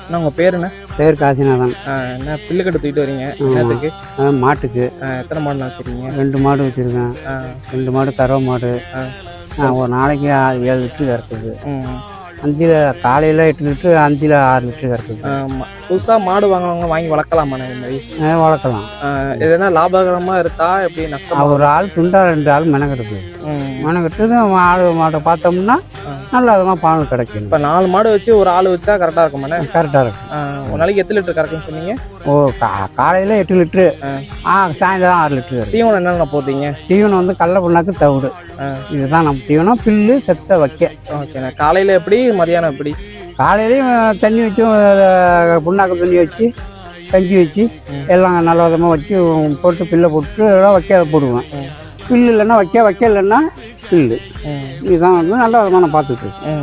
அண்ணா உங்கள் பேர் என்ன? பேர் காசிநாதன். என்ன பில்லுக்கட்டு தூக்கிட்டு வரீங்க என்னத்துக்கு? மாட்டுக்கு. எத்தனை மாடுலாம் வச்சுருக்கீங்க? 2 மாடு வச்சுருக்கேன். 2 மாடு கறவை மாடு. ஒரு நாளைக்கு 7 லிட்டரு கறக்குது. 5 காலையில் 8 லிட்டரு, 5 6 லிட்டரு கறக்குது. ஆமாம். புதுசாக மாடு வாங்கி வளர்க்கலாமாண்ணே இந்த மாதிரி? வளர்க்கலாம். எதுனா லாபகரமாக இருக்கா எப்படி நஷ்டம்? ஒரு ஆள் துண்டா 2 ஆள் மெனக்கெடுக்குது. மெனக்கெட்டு மாடை பார்த்தோம்னா நல்ல விதமாக பால் கிடைக்கும். இப்போ 4 மாடு வச்சு ஒரு ஆள் வச்சா கரெக்டாக இருக்குமாண்ணே? கரெக்டாக இருக்கும். ஒரு நாளைக்கு எத்தனை லிட்டர் கறக்குன்னு சொன்னீங்க? காலையில் 8 லிட்டரு, சாயந்தரம் 6 லிட்டரு. தீவனம் என்னென்ன போட்டீங்க? தீவனம் வந்து கடல புண்ணாக்கு, தவிடு. இதுதான் நம்ம தீவனம். பில்லு செத்த வைக்க. ஓகேண்ணா. காலையில் எப்படி, மதியானம் எப்படி? காலையிலையும் தண்ணி வச்சு, புண்ணாக்கு தண்ணி வச்சு, கஞ்சி வச்சு எல்லாம் நல்ல விதமாக வச்சு போட்டு பில்லை போட்டு வைக்க போடுவேன். பில்லு இல்லைன்னா வைக்க இல்லைன்னா பில்லு. இதுதான் வந்து நல்ல விதமாக நான் பார்த்துட்டு இருக்கேன்.